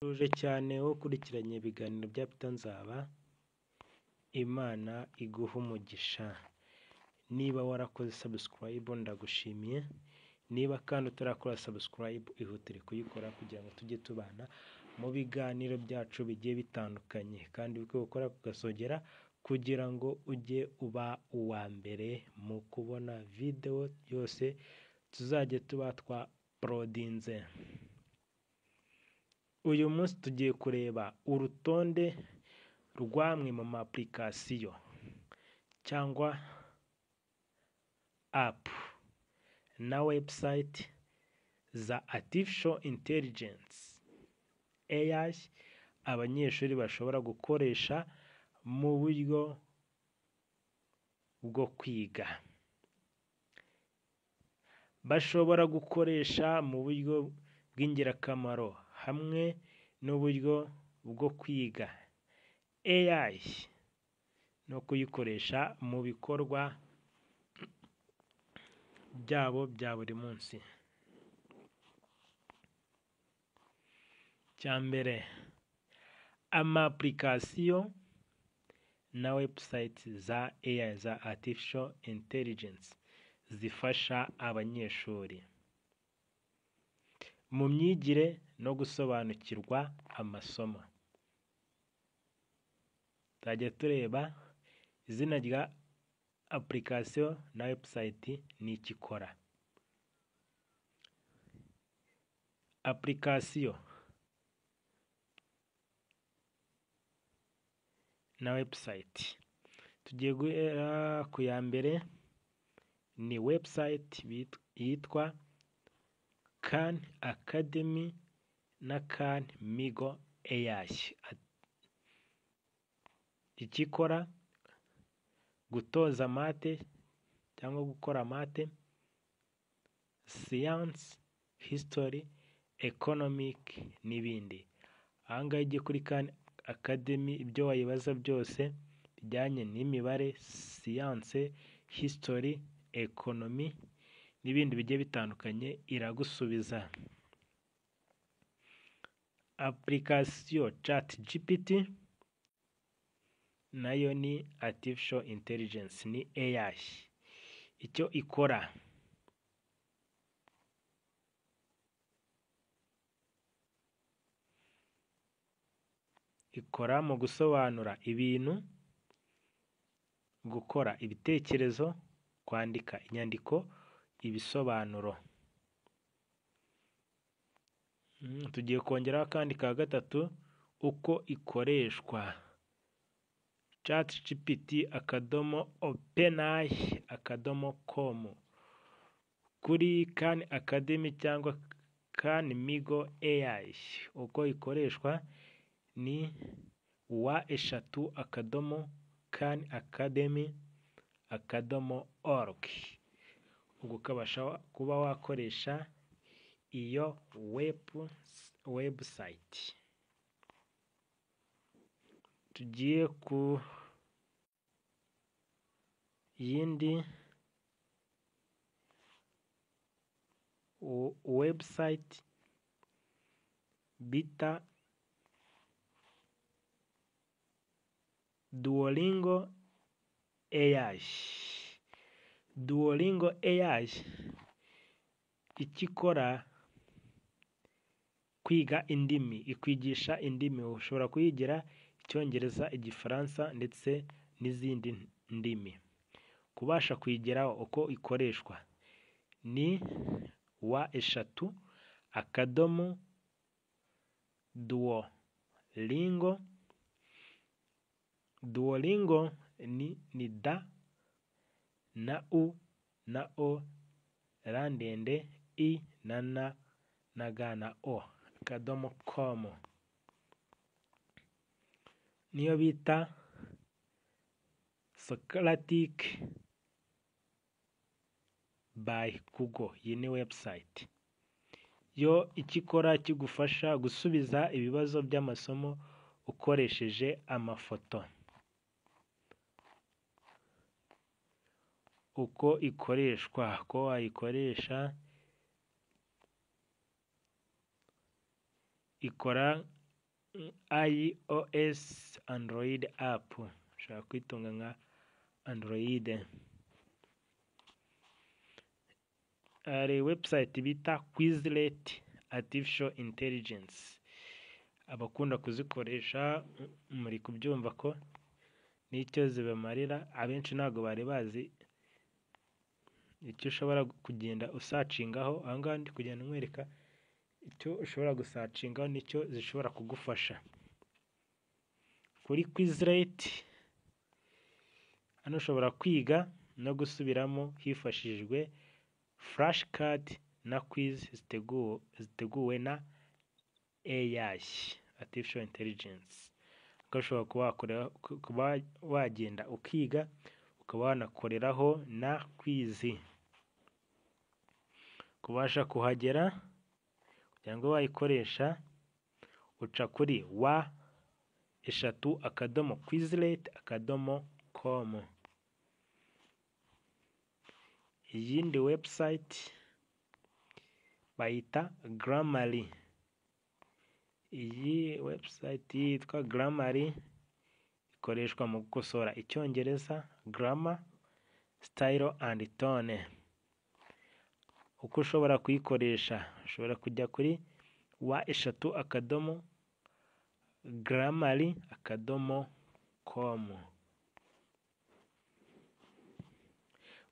Tuje cyane wowe ukurikiranye ibiganiro bya Peter Nzaba, Imana iguha umugisha. Niba warakoze subscribe ndagushimiye, niba kandi utarakora subscribe ihutire kuyikora kugira ngo tujye tubana mu biganiro byacu bigiye bitandukanye, kandi gukora kugasogera kugira ngo ujye uba uwa mbere mu kubona video yose tuzajya tuba twaporodinze. Uyu munsi tugiye kureba urutonde rw'amwe mu ma application cyangwa app na website za artificial intelligence AI abanyeshuri bashobora gukoresha mu buryo bwo kwiga. Bashobora gukoresha mu buryo bw'ingirakamaro hamwe n'uburyo bwo kwiga AI no kuyikoresha mu bikorwa byabo bya buri munsi. Cyambere, ama application na website za AI za artificial intelligence zifasha abanyeshuri mu myigire no gusobanukirwa amasomo. Tuzajya tureba izina rya application na website n'icyo ikora. Application na website, tugiye guhera ku ya mbere. Ni website yitwa Khan Academy na Khan Migo AI. Ikikora gutoza mate cyangwa gukora mate, science, history, economic n'ibindi. Ahangaha igiye kuri Khan Academy, ibyo wayibaza byose bijyanye n'imibare, science, history, economy n'ibindi bigiye bitandukanye iragusubiza. Application ChatGPT nayo ni artificial intelligence, ni AI. Icyo ikora, ikora mu gusobanura ibintu, gukora ibitekerezo, kwandika inyandiko, ibisobanuro. Tugiye kongeraho akandi ka gatatu uko ikoreshwa. chatgpt.openai.com. Kuri Khan Academy cyangwa Khan Migo AI uko ikoreshwa ni wa3.khanacademy.org. ubwo ukabasha kuba wakoresha iyo website. Tugiye ku yindi website bita Duolingo AI. Duolingo AI ikikora kwiga indimi, ikwigisha indimi. Ushobora kuyigira Icyongereza, Igifaransa ndetse n'izindi ndimi. Kubasha kuyigeraho uko ikoreshwa ni wa3.duolingo. Duolingo ni da na u na o ra ndende i na na na ga na o .com. Niyo bita Socratic by Google. Iyi ni website. Yo ikikora kigufasha gusubiza ibibazo by'amasomo ukoresheje amafoto. Uko ikoreshwa, ko wayikoresha, ikora iOS Android app, ushobora kwitunga nka Android. Hari website bita Quizlet Artificial Intelligence, abakunda kuzikoresha muri kubyumva ko n'icyo zibamarira. Abenshi ntabwo bari bazi icyo ushobora kugenda usacingaho. Aha ngaha ndi kugenda nkwereka icyo ushobora gusacingaho n'icyo zishobora kugufasha. Kuri Quizlet hano ushobora kwiga no gusubiramo hifashishijwe flashcard na quiz ziteguwe na AI, Artificial Intelligence. Ushobora kuba wagenda ukiga, ukaba wanakoreraho na quiz. Kubasha kuhagera kugira ngo wayikoresha, uca kuri wa3.quizlet.com. Iyindi website bayita Grammarly. Iyi website yitwa Grammarly ikoreshwa mu gukosora Icyongereza, grammar, style and tone. Uko ushobora kuyikoresha, ushobora kujya kuri wa3.grammarly.com.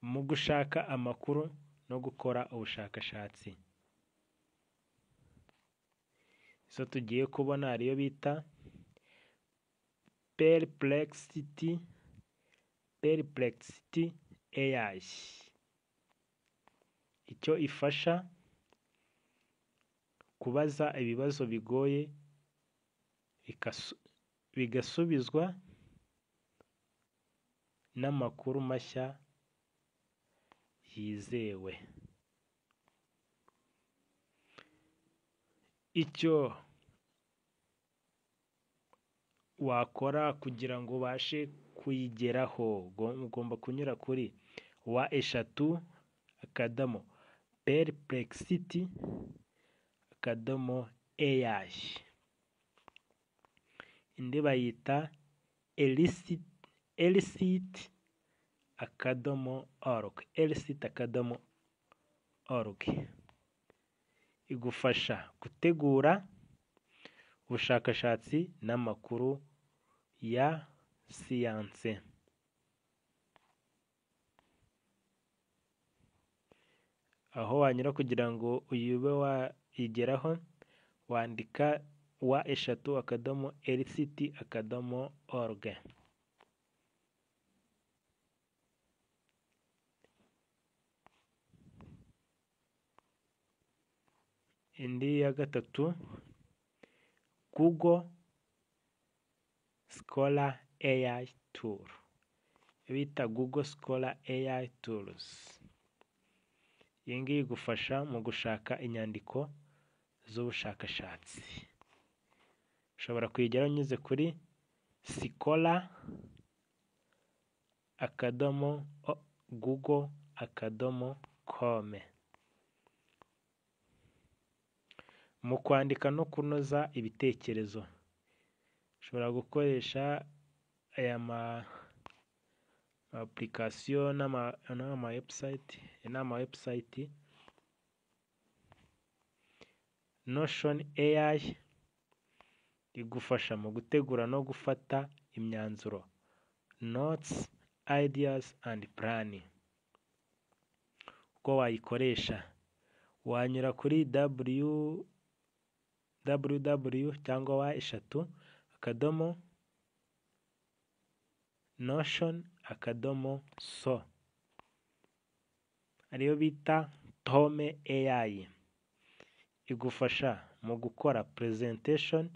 mu gushaka amakuru no gukora ubushakashatsi. So tugiye kubona ariyo bita Perplexity AI. Icyo ifasha kubaza ibibazo bigoye bigasubizwa n'amakuru mashya yizewe. Icyo wakora kugira ngo ubashe kuyigeraho, ugomba kunyura kuri wa3.perplexity.ai. indi bayita elicit.org. igufasha gutegura ubushakashatsi n'amakuru ya siyanse. Aho wanyura kugira ngo uyube wayigeraho, wandika wa3.elicit.org. indi ya gatatu Google Scholar AI Tool, bita Google Scholar AI Tools. Iyi ngiyi igufasha mu gushaka inyandiko z'ubushakashatsi. Ushobora kuyigeraho unyuze kuri scholar.google.com. mu kwandika no kunoza ibitekerezo, ushobora gukoresha aya application n'ama website. Notion AI igufasha mu gutegura no gufata imyanzuro, notes, ideas and planning. uko wayikoresha, wanyura kuri www cyangwa wa3.notion.so. ariyo bita Tome AI, igufasha mu gukora presentation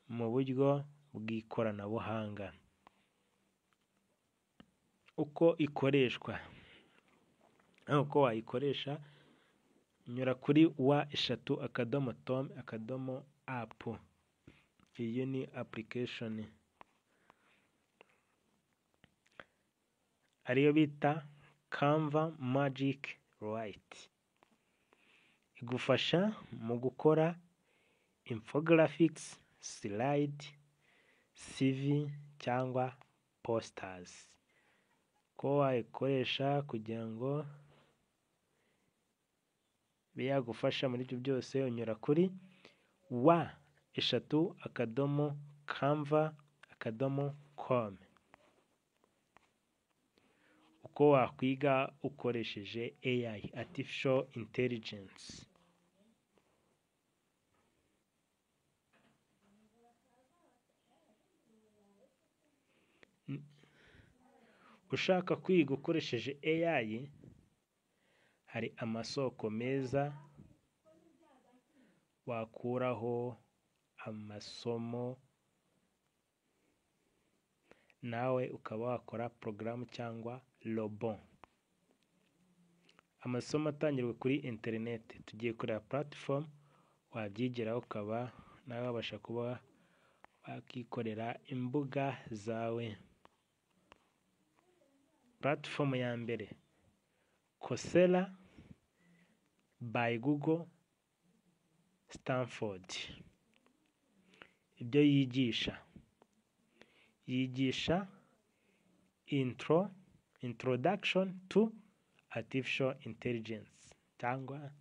mu buryo bw'ikoranabuhanga. uko ikoreshwa, uko wayikoresha, nyura kuri wa3.tome.app. iyi ni application ariyo bita Canva Magic Write, igufasha mu gukora infographics, slide, CV cyangwa posters. Ko wayikoresha kugira ngo biyagufasha muri ibyo byose, unyura kuri wa3canva.com. Uko wakwiga ukoresheje AI, Artificial Intelligence. Ushaka kwiga ukoresheje AI, hari amasoko meza wakuraho amasomo, nawe ukaba wakora porogaramu cyangwa robo. Amasomo atangirwa kuri interineti. Tugiye kureba platform wabyigiraho, ukaba nawe wabasha kuba wakikorera imbuga zawe. Platform ya mbere, Coursera by Google Stanford. Ibyo yigisha Introduction to Artificial Intelligence cyangwa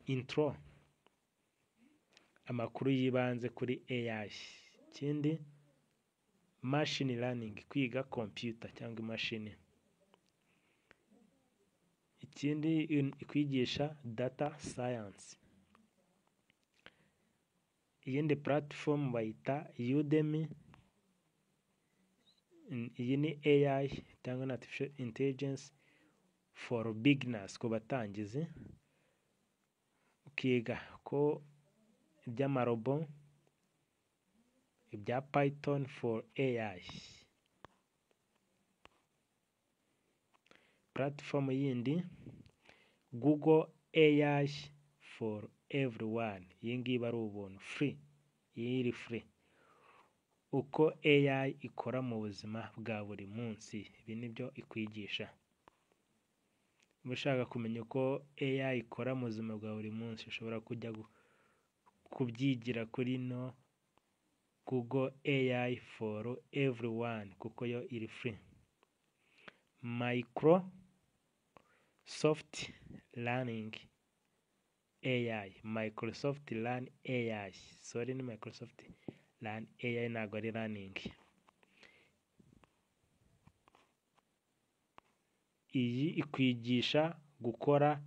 intro, amakuru yibanze kuri AI. Ikindi, machine learning, kwiga computer cyangwa imashini. Ikindi, kwigisha data science. Iyindi platform bayita Udemy. Iyi ni AI cyangwa Artificial Intelligence for beginners, ku batangizi. Ukiga ko iby'amarobo, ibya Python for AI. Platform yindi, Google AI for everyone. Iyi ngiyi ari ubuntu, free. Iyi iri free. Uko AI ikora mu buzima bwa buri munsi. Ibi nibyo ikwigisha. Ushaka kumenya uko AI ikora mu buzima bwa buri munsi, ushobora kujya kubyigira kuri no Google AI for everyone, kuko yo iri free. Microsoft Learning AI. Microsoft Learn AI. Sorry, ni Microsoft Learn AI, ntabwo ari learning. Iyi ikwigisha gukora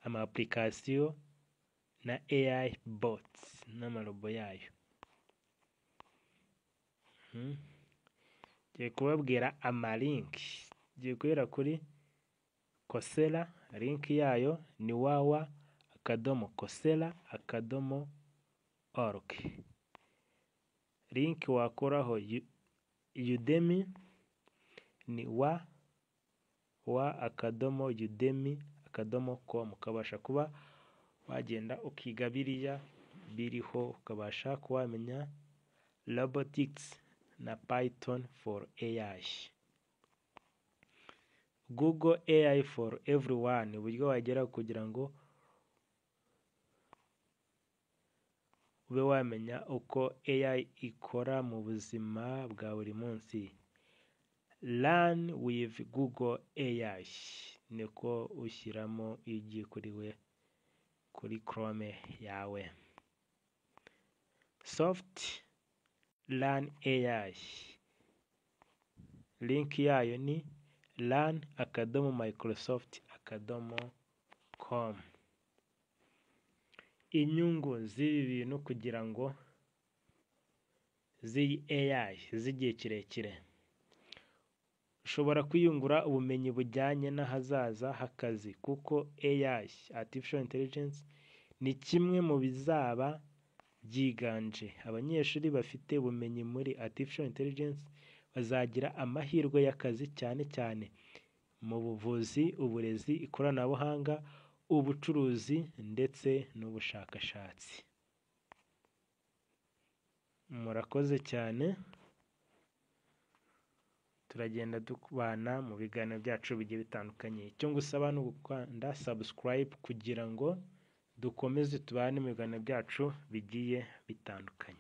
ama application na AI bots n'amarobo yayo. Ngiye kubabwira amalink. Ngiye guhera kuri Coursera. Link yayo ni www.coursera.org. Link wakoraho Udemy ni wa.udemy.com. ukabasha kuba wagenda ukiga biriya biriho, ukabasha kuwamenya robotics na Python for AI. Google AI for everyone, uburyo wagera kugira ngo ube wamenya uko AI ikora mu buzima bwa buri munsi. Learn with Google AI, niko ushyiramo igi kuri Chrome yawe. Soft Learn AI, link yayo ni learn.microsoft.com. Inyungu z'ibi bintu kugira ngo z'iyi AI z'igihe kirekire, ushobora kwiyungura ubumenyi bujyanye n'ahazaza h'akazi, kuko AI, Artificial Intelligence, ni kimwe mu bizaba byiganje. Abanyeshuri bafite ubumenyi muri Artificial Intelligence bazagira amahirwe y'akazi, cyane cyane mu buvuzi, uburezi, ikoranabuhanga, ubucuruzi ndetse n'ubushakashatsi. Murakoze cyane. Turagenda dukubana mu biganiro byacu bigiye bitandukanye. Icyo ngusaba ni ugukanda subscribe kugira ngo dukomeze tubane mu biganiro byacu bigiye bitandukanye.